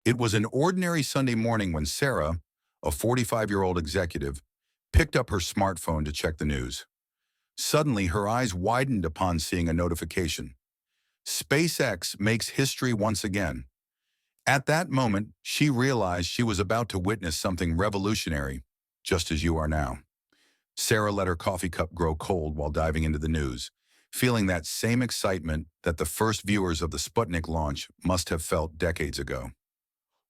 It was an ordinary Sunday morning when Sarah, a 45-year-old executive, picked up her smartphone to check the news. Suddenly, her eyes widened upon seeing a notification. SpaceX makes history once again. At that moment, she realized she was about to witness something revolutionary, just as you are now. Sarah let her coffee cup grow cold while diving into the news, feeling that same excitement that the first viewers of the Sputnik launch must have felt decades ago.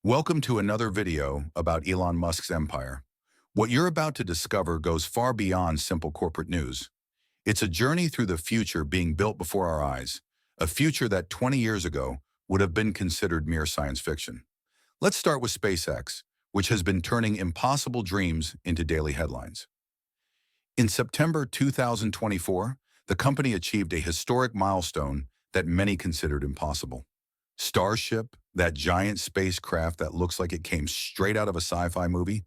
Welcome to another video about Elon Musk's empire. What you're about to discover goes far beyond simple corporate news. It's a journey through the future being built before our eyes, a future that 20 years ago would have been considered mere science fiction. Let's start with SpaceX, which has been turning impossible dreams into daily headlines. In September 2024, the company achieved a historic milestone that many considered impossible. Starship, that giant spacecraft that looks like it came straight out of a sci-fi movie,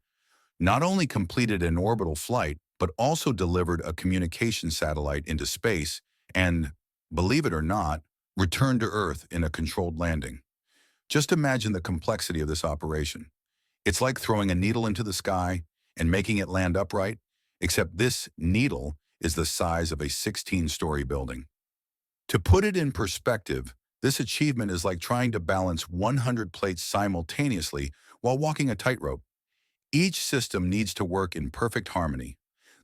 not only completed an orbital flight, but also delivered a communication satellite into space and, believe it or not, returned to Earth in a controlled landing. Just imagine the complexity of this operation. It's like throwing a needle into the sky and making it land upright, except this needle is the size of a 16-story building. To put it in perspective, this achievement is like trying to balance 100 plates simultaneously while walking a tightrope. Each system needs to work in perfect harmony.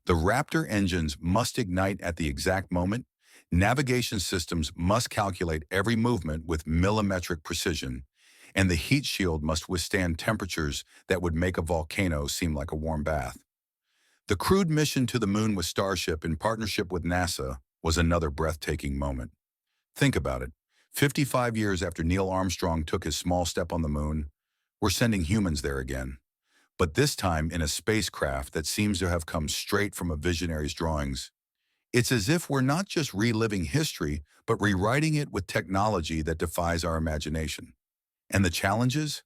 The Raptor engines must ignite at the exact moment. Navigation systems must calculate every movement with millimetric precision, and the heat shield must withstand temperatures that would make a volcano seem like a warm bath. The crewed mission to the moon with Starship in partnership with NASA was another breathtaking moment. Think about it. 55 years after Neil Armstrong took his small step on the moon, we're sending humans there again. But this time in a spacecraft that seems to have come straight from a visionary's drawings. It's as if we're not just reliving history, but rewriting it with technology that defies our imagination. And the challenges?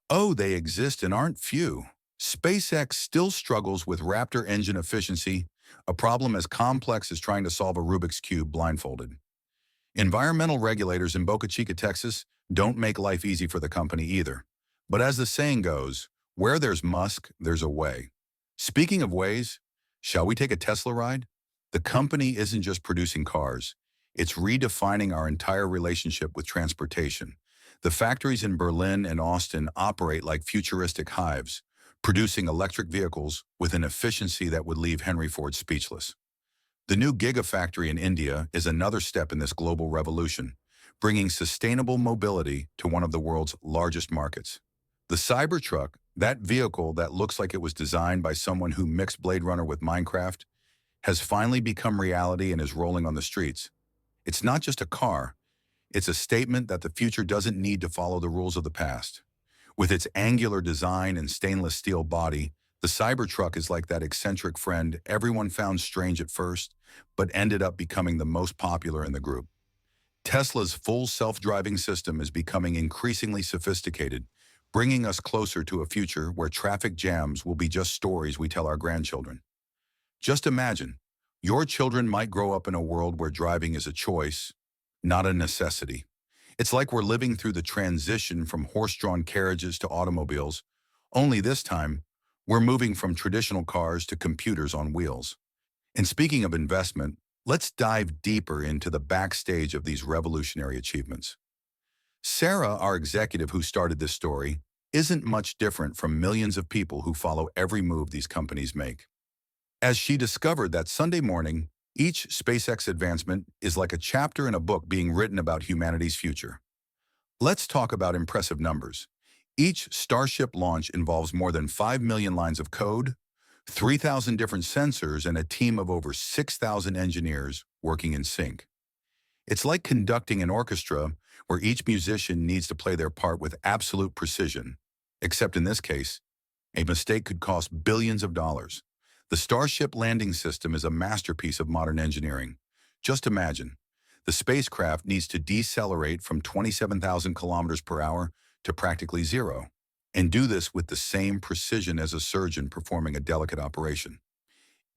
Oh, they exist and aren't few. SpaceX still struggles with Raptor engine efficiency, a problem as complex as trying to solve a Rubik's Cube blindfolded. Environmental regulators in Boca Chica, Texas, don't make life easy for the company either. But as the saying goes, where there's Musk, there's a way. Speaking of ways, shall we take a Tesla ride? The company isn't just producing cars. It's redefining our entire relationship with transportation. The factories in Berlin and Austin operate like futuristic hives, producing electric vehicles with an efficiency that would leave Henry Ford speechless. The new Gigafactory in India is another step in this global revolution, bringing sustainable mobility to one of the world's largest markets. The Cybertruck, that vehicle that looks like it was designed by someone who mixed Blade Runner with Minecraft, has finally become reality and is rolling on the streets. It's not just a car, it's a statement that the future doesn't need to follow the rules of the past. With its angular design and stainless steel body, the Cybertruck is like that eccentric friend everyone found strange at first, but ended up becoming the most popular in the group. Tesla's full self-driving system is becoming increasingly sophisticated, bringing us closer to a future where traffic jams will be just stories we tell our grandchildren. Just imagine, your children might grow up in a world where driving is a choice, not a necessity. It's like we're living through the transition from horse-drawn carriages to automobiles, only this time, we're moving from traditional cars to computers on wheels. And speaking of investment, let's dive deeper into the backstage of these revolutionary achievements. Sarah, our executive who started this story, isn't much different from millions of people who follow every move these companies make. As she discovered that Sunday morning, each SpaceX advancement is like a chapter in a book being written about humanity's future. Let's talk about impressive numbers. Each Starship launch involves more than 5 million lines of code, 3,000 different sensors, and a team of over 6,000 engineers working in sync. It's like conducting an orchestra where each musician needs to play their part with absolute precision, except in this case, a mistake could cost billions of dollars. The Starship landing system is a masterpiece of modern engineering. Just imagine, the spacecraft needs to decelerate from 27,000 kilometers per hour to practically zero, and do this with the same precision as a surgeon performing a delicate operation.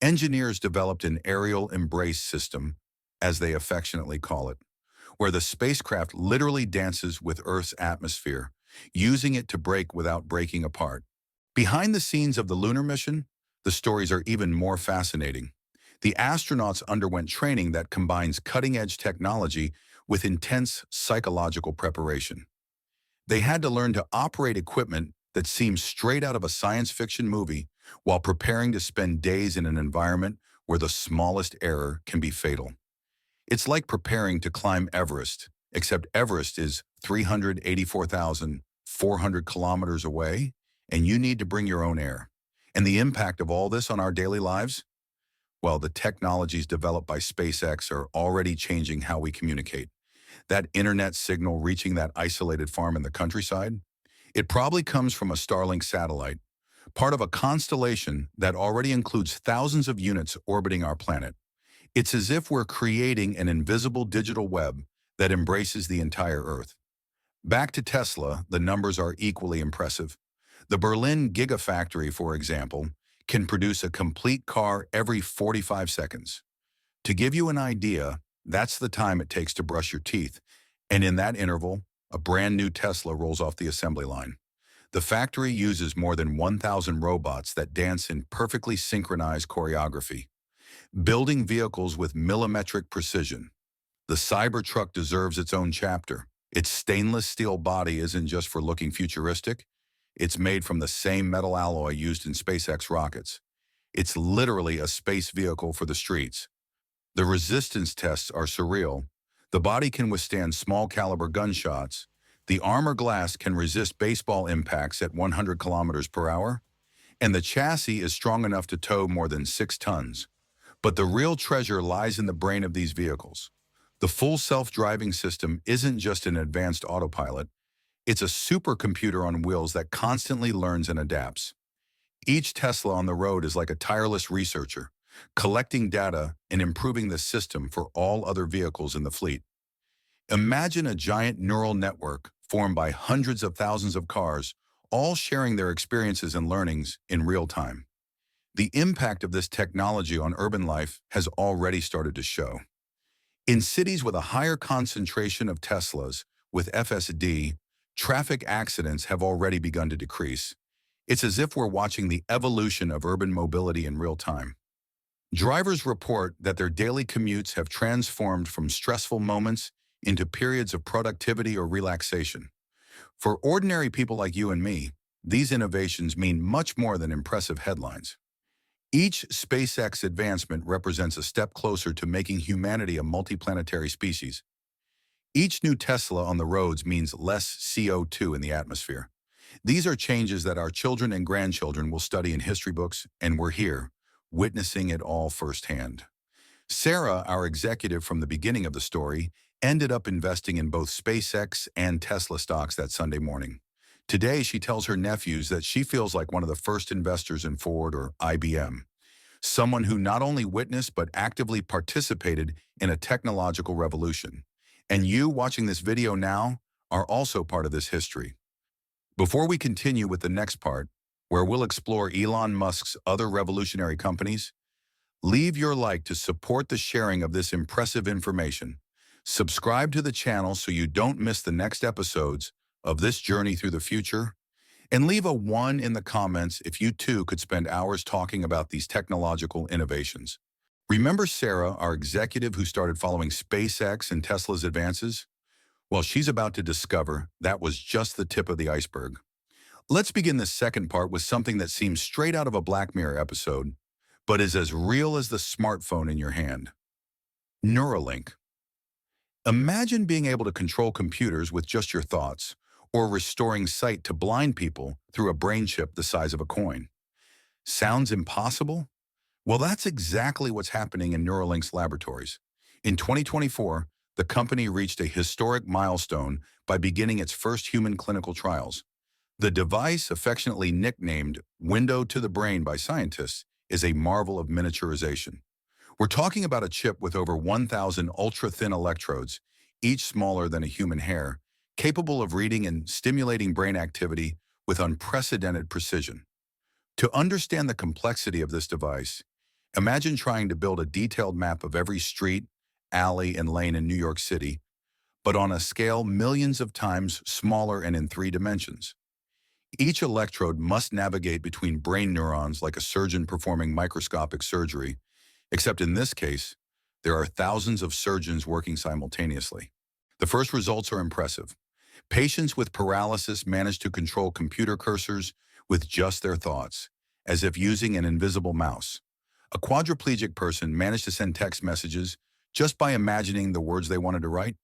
Engineers developed an aerial embrace system, as they affectionately call it, where the spacecraft literally dances with Earth's atmosphere, using it to brake without breaking apart. Behind the scenes of the lunar mission, the stories are even more fascinating. The astronauts underwent training that combines cutting-edge technology with intense psychological preparation. They had to learn to operate equipment that seems straight out of a science fiction movie while preparing to spend days in an environment where the smallest error can be fatal. It's like preparing to climb Everest, except Everest is 384,400 kilometers away, and you need to bring your own air. And the impact of all this on our daily lives? Well, the technologies developed by SpaceX are already changing how we communicate. That internet signal reaching that isolated farm in the countryside, it probably comes from a Starlink satellite, part of a constellation that already includes thousands of units orbiting our planet. It's as if we're creating an invisible digital web that embraces the entire Earth. Back to Tesla, the numbers are equally impressive. The Berlin Gigafactory, for example, can produce a complete car every 45 seconds. To give you an idea, that's the time it takes to brush your teeth. And in that interval, a brand new Tesla rolls off the assembly line. The factory uses more than 1,000 robots that dance in perfectly synchronized choreography, building vehicles with millimetric precision. The Cybertruck deserves its own chapter. Its stainless steel body isn't just for looking futuristic. It's made from the same metal alloy used in SpaceX rockets. It's literally a space vehicle for the streets. The resistance tests are surreal. The body can withstand small caliber gunshots. The armor glass can resist baseball impacts at 100 kilometers per hour. And the chassis is strong enough to tow more than 6 tons. But the real treasure lies in the brain of these vehicles. The full self-driving system isn't just an advanced autopilot. It's a supercomputer on wheels that constantly learns and adapts. Each Tesla on the road is like a tireless researcher, collecting data and improving the system for all other vehicles in the fleet. Imagine a giant neural network formed by hundreds of thousands of cars, all sharing their experiences and learnings in real time. The impact of this technology on urban life has already started to show. In cities with a higher concentration of Teslas with FSD, traffic accidents have already begun to decrease. It's as if we're watching the evolution of urban mobility in real time. Drivers report that their daily commutes have transformed from stressful moments into periods of productivity or relaxation. For ordinary people like you and me, these innovations mean much more than impressive headlines. Each SpaceX advancement represents a step closer to making humanity a multiplanetary species. Each new Tesla on the roads means less CO2 in the atmosphere. These are changes that our children and grandchildren will study in history books, and we're here, witnessing it all firsthand. Sarah, our executive from the beginning of the story, ended up investing in both SpaceX and Tesla stocks that Sunday morning. Today, she tells her nephews that she feels like one of the first investors in Ford or IBM, someone who not only witnessed but actively participated in a technological revolution. And you, watching this video now, are also part of this history. Before we continue with the next part, where we'll explore Elon Musk's other revolutionary companies, leave your like to support the sharing of this impressive information. Subscribe to the channel so you don't miss the next episodes of this journey through the future. And leave a 1 in the comments if you too could spend hours talking about these technological innovations. Remember Sarah, our executive who started following SpaceX and Tesla's advances? Well, she's about to discover that was just the tip of the iceberg. Let's begin this second part with something that seems straight out of a Black Mirror episode, but is as real as the smartphone in your hand. Neuralink. Imagine being able to control computers with just your thoughts, or restoring sight to blind people through a brain chip the size of a coin. Sounds impossible? Well, that's exactly what's happening in Neuralink's laboratories. In 2024, the company reached a historic milestone by beginning its first human clinical trials. The device, affectionately nicknamed Window to the Brain by scientists, is a marvel of miniaturization. We're talking about a chip with over 1,000 ultra-thin electrodes, each smaller than a human hair, capable of reading and stimulating brain activity with unprecedented precision. To understand the complexity of this device, imagine trying to build a detailed map of every street, alley, and lane in New York City, but on a scale millions of times smaller and in 3 dimensions. Each electrode must navigate between brain neurons like a surgeon performing microscopic surgery, except in this case, there are thousands of surgeons working simultaneously. The first results are impressive. Patients with paralysis manage to control computer cursors with just their thoughts, as if using an invisible mouse. A quadriplegic person managed to send text messages just by imagining the words they wanted to write.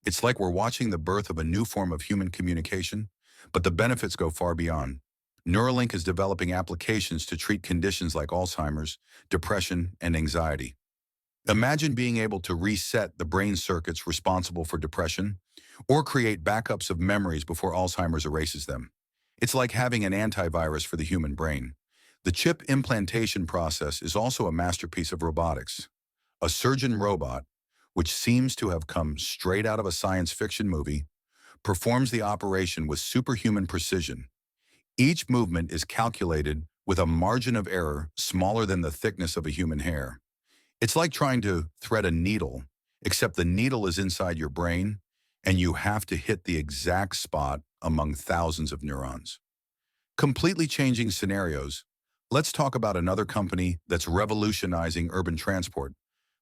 It's like we're watching the birth of a new form of human communication, but the benefits go far beyond. Neuralink is developing applications to treat conditions like Alzheimer's, depression, and anxiety. Imagine being able to reset the brain circuits responsible for depression or create backups of memories before Alzheimer's erases them. It's like having an antivirus for the human brain. The chip implantation process is also a masterpiece of robotics. A surgeon robot, which seems to have come straight out of a science fiction movie, performs the operation with superhuman precision. Each movement is calculated with a margin of error smaller than the thickness of a human hair. It's like trying to thread a needle, except the needle is inside your brain, and you have to hit the exact spot among thousands of neurons. Completely changing scenarios, let's talk about another company that's revolutionizing urban transport,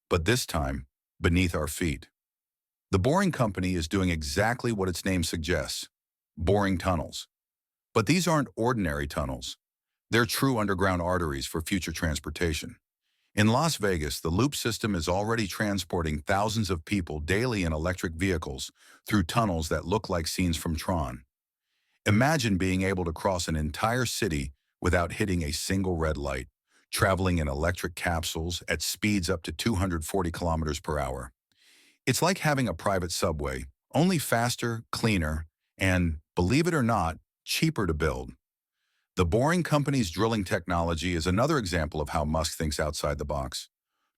but this time beneath our feet. The Boring Company is doing exactly what its name suggests, boring tunnels. But these aren't ordinary tunnels. They're true underground arteries for future transportation. In Las Vegas, the loop system is already transporting thousands of people daily in electric vehicles through tunnels that look like scenes from Tron. Imagine being able to cross an entire city without hitting a single red light, traveling in electric capsules at speeds up to 240 kilometers per hour. It's like having a private subway, only faster, cleaner, and, believe it or not, cheaper to build. The Boring Company's drilling technology is another example of how Musk thinks outside the box.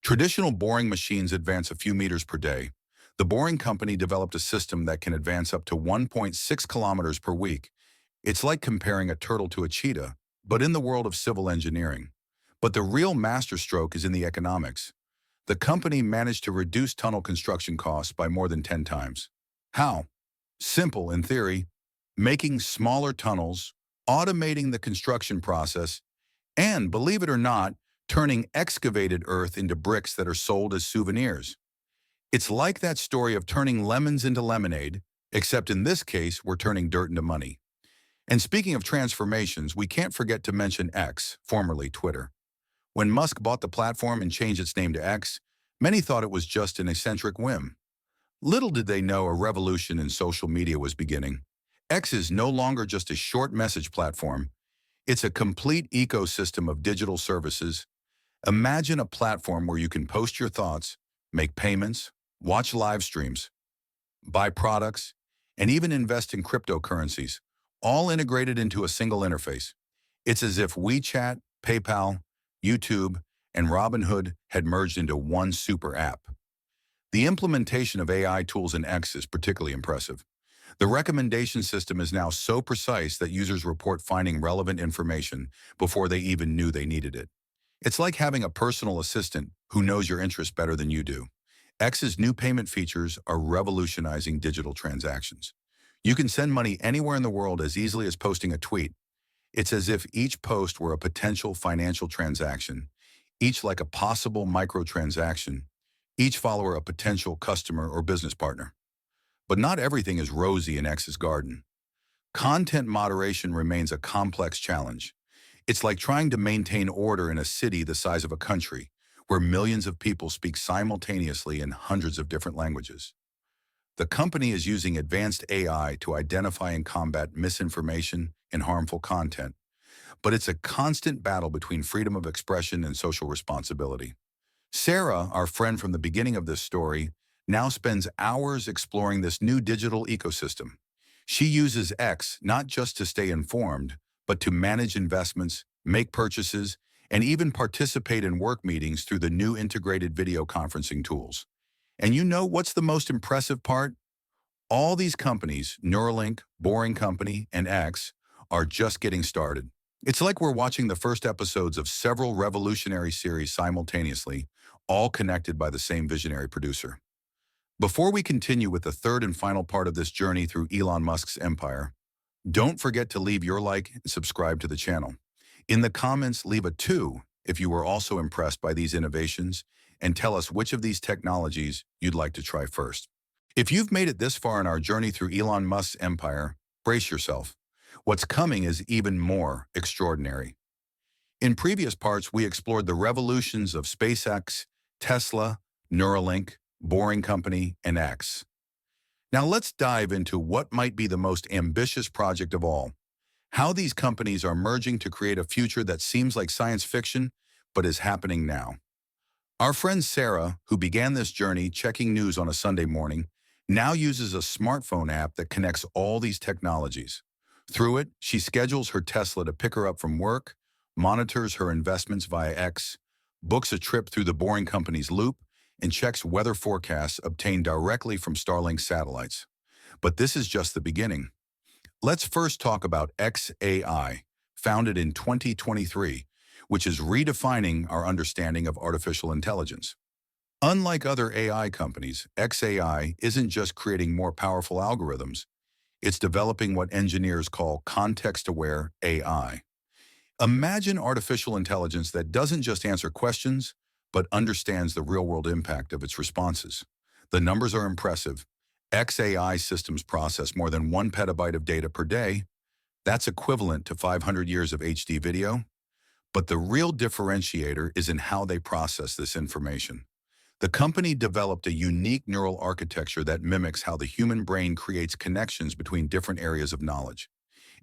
Traditional boring machines advance a few meters per day. The Boring Company developed a system that can advance up to 1.6 kilometers per week. It's like comparing a turtle to a cheetah, but in the world of civil engineering. But the real masterstroke is in the economics. The company managed to reduce tunnel construction costs by more than 10 times. How? Simple in theory, making smaller tunnels, automating the construction process, and, believe it or not, turning excavated earth into bricks that are sold as souvenirs. It's like that story of turning lemons into lemonade, except in this case, we're turning dirt into money. And speaking of transformations, we can't forget to mention X, formerly Twitter. When Musk bought the platform and changed its name to X, many thought it was just an eccentric whim. Little did they know a revolution in social media was beginning. X is no longer just a short message platform. It's a complete ecosystem of digital services. Imagine a platform where you can post your thoughts, make payments, watch live streams, buy products, and even invest in cryptocurrencies, all integrated into a single interface. It's as if WeChat, PayPal, YouTube, and Robinhood had merged into one super app. The implementation of AI tools in X is particularly impressive. The recommendation system is now so precise that users report finding relevant information before they even knew they needed it. It's like having a personal assistant who knows your interests better than you do. X's new payment features are revolutionizing digital transactions. You can send money anywhere in the world as easily as posting a tweet. It's as if each post were a potential financial transaction, each like a possible microtransaction, each follower a potential customer or business partner. But not everything is rosy in X's garden. Content moderation remains a complex challenge. It's like trying to maintain order in a city the size of a country, where millions of people speak simultaneously in hundreds of different languages. The company is using advanced AI to identify and combat misinformation and harmful content, but it's a constant battle between freedom of expression and social responsibility. Sarah, our friend from the beginning of this story, now spends hours exploring this new digital ecosystem. She uses X not just to stay informed, but to manage investments, make purchases, and even participate in work meetings through the new integrated video conferencing tools. And you know what's the most impressive part? All these companies, Neuralink, Boring Company, and X, are just getting started. It's like we're watching the first episodes of several revolutionary series simultaneously, all connected by the same visionary producer. Before we continue with the third and final part of this journey through Elon Musk's empire, don't forget to leave your like and subscribe to the channel. In the comments, leave a 2 if you were also impressed by these innovations and tell us which of these technologies you'd like to try first. If you've made it this far in our journey through Elon Musk's empire, brace yourself. What's coming is even more extraordinary. In previous parts, we explored the revolutions of SpaceX, Tesla, Neuralink, Boring Company, and X. Now let's dive into what might be the most ambitious project of all, how these companies are merging to create a future that seems like science fiction, but is happening now. Our friend Sarah, who began this journey checking news on a Sunday morning, now uses a smartphone app that connects all these technologies. Through it, she schedules her Tesla to pick her up from work, monitors her investments via X, books a trip through the Boring Company's loop, and checks weather forecasts obtained directly from Starlink satellites. But this is just the beginning. Let's first talk about xAI, founded in 2023, which is redefining our understanding of artificial intelligence. Unlike other AI companies, xAI isn't just creating more powerful algorithms, it's developing what engineers call context-aware AI. Imagine artificial intelligence that doesn't just answer questions, but understands the real-world impact of its responses. The numbers are impressive. xAI systems process more than 1 petabyte of data per day. That's equivalent to 500 years of HD video. But the real differentiator is in how they process this information. The company developed a unique neural architecture that mimics how the human brain creates connections between different areas of knowledge.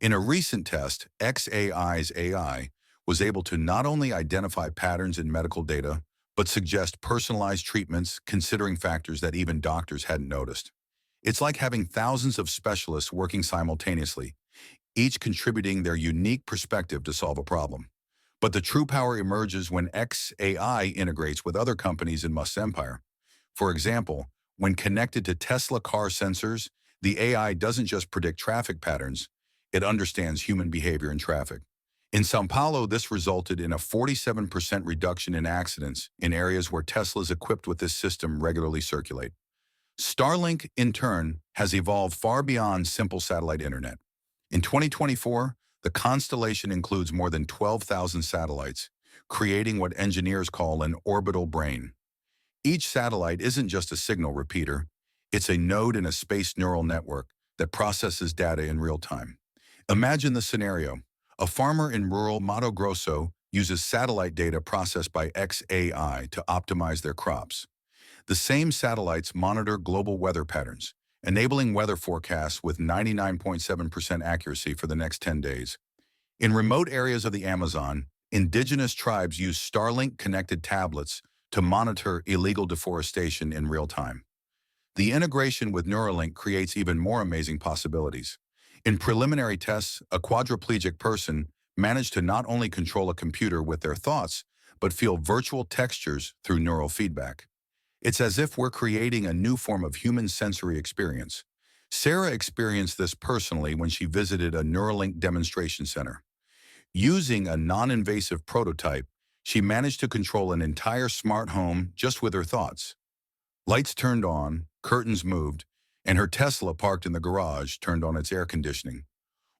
In a recent test, xAI's AI was able to not only identify patterns in medical data, but suggest personalized treatments considering factors that even doctors hadn't noticed. It's like having thousands of specialists working simultaneously, each contributing their unique perspective to solve a problem. But the true power emerges when xAI integrates with other companies in Musk's empire. For example, when connected to Tesla car sensors, the AI doesn't just predict traffic patterns, it understands human behavior in traffic. In São Paulo, this resulted in a 47% reduction in accidents in areas where Teslas equipped with this system regularly circulate. Starlink, in turn, has evolved far beyond simple satellite internet. In 2024, the constellation includes more than 12,000 satellites, creating what engineers call an orbital brain. Each satellite isn't just a signal repeater, it's a node in a space neural network that processes data in real time. Imagine the scenario. A farmer in rural Mato Grosso uses satellite data processed by xAI to optimize their crops. The same satellites monitor global weather patterns, enabling weather forecasts with 99.7% accuracy for the next 10 days. In remote areas of the Amazon, indigenous tribes use Starlink-connected tablets to monitor illegal deforestation in real time. The integration with Neuralink creates even more amazing possibilities. In preliminary tests, a quadriplegic person managed to not only control a computer with their thoughts, but feel virtual textures through neural feedback. It's as if we're creating a new form of human sensory experience. Sarah experienced this personally when she visited a Neuralink demonstration center. Using a non-invasive prototype, she managed to control an entire smart home just with her thoughts. Lights turned on, curtains moved, and her Tesla parked in the garage turned on its air conditioning,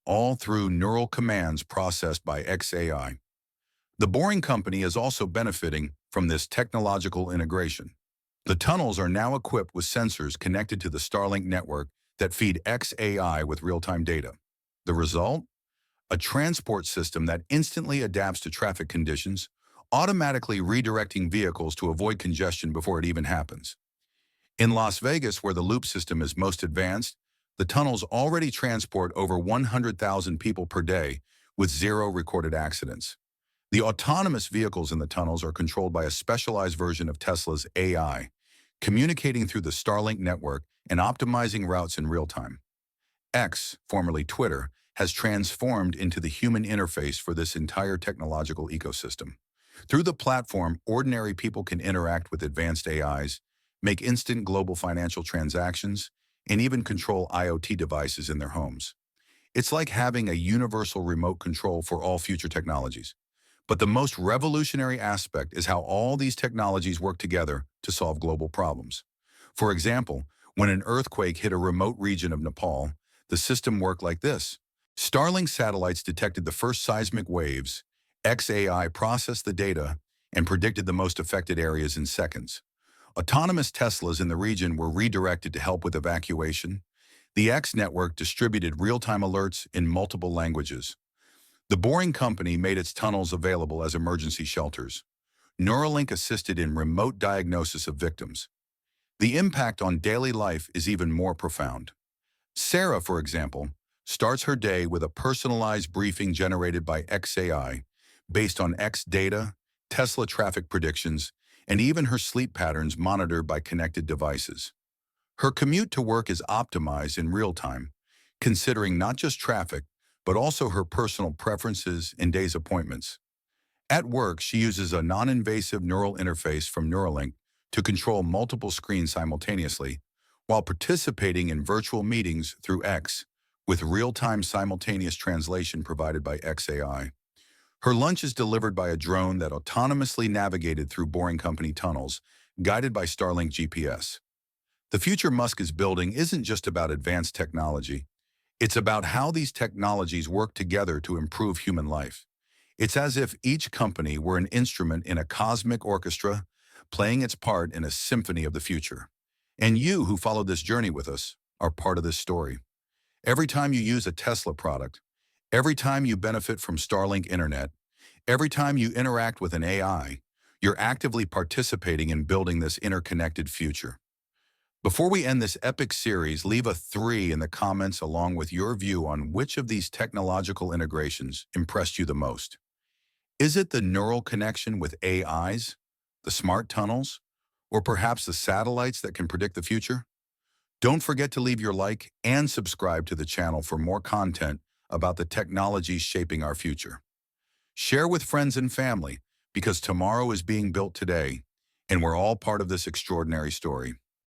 all through neural commands processed by xAI. The Boring Company is also benefiting from this technological integration. The tunnels are now equipped with sensors connected to the Starlink network that feed xAI with real-time data. The result? A transport system that instantly adapts to traffic conditions, automatically redirecting vehicles to avoid congestion before it even happens. In Las Vegas, where the loop system is most advanced, the tunnels already transport over 100,000 people per day with 0 recorded accidents. The autonomous vehicles in the tunnels are controlled by a specialized version of Tesla's AI, communicating through the Starlink network and optimizing routes in real time. X, formerly Twitter, has transformed into the human interface for this entire technological ecosystem. Through the platform, ordinary people can interact with advanced AIs, make instant global financial transactions, and even control IoT devices in their homes. It's like having a universal remote control for all future technologies. But the most revolutionary aspect is how all these technologies work together to solve global problems. For example, when an earthquake hit a remote region of Nepal, the system worked like this. Starlink satellites detected the first seismic waves, XAI processed the data, and predicted the most affected areas in seconds. Autonomous Teslas in the region were redirected to help with evacuation. The X network distributed real-time alerts in multiple languages. The Boring Company made its tunnels available as emergency shelters. Neuralink assisted in remote diagnosis of victims. The impact on daily life is even more profound. Sarah, for example, starts her day with a personalized briefing generated by XAI based on X data, Tesla traffic predictions, and even her sleep patterns monitored by connected devices. Her commute to work is optimized in real time, considering not just traffic, but also her personal preferences and day's appointments. At work, she uses a non-invasive neural interface from Neuralink to control multiple screens simultaneously, while participating in virtual meetings through X, with real-time simultaneous translation provided by XAI. Her lunch is delivered by a drone that autonomously navigated through Boring Company tunnels, guided by Starlink GPS. The future Musk is building isn't just about advanced technology. It's about how these technologies work together to improve human life. It's as if each company were an instrument in a cosmic orchestra, playing its part in a symphony of the future. And you, who followed this journey with us, are part of this story. Every time you use a Tesla product, every time you benefit from Starlink Internet, every time you interact with an AI, you're actively participating in building this interconnected future. Before we end this epic series, leave a 3 in the comments along with your view on which of these technological integrations impressed you the most. Is it the neural connection with AIs, the smart tunnels, or perhaps the satellites that can predict the future? Don't forget to leave your like and subscribe to the channel for more content about the technologies shaping our future. Share with friends and family, because tomorrow is being built today, and we're all part of this extraordinary story.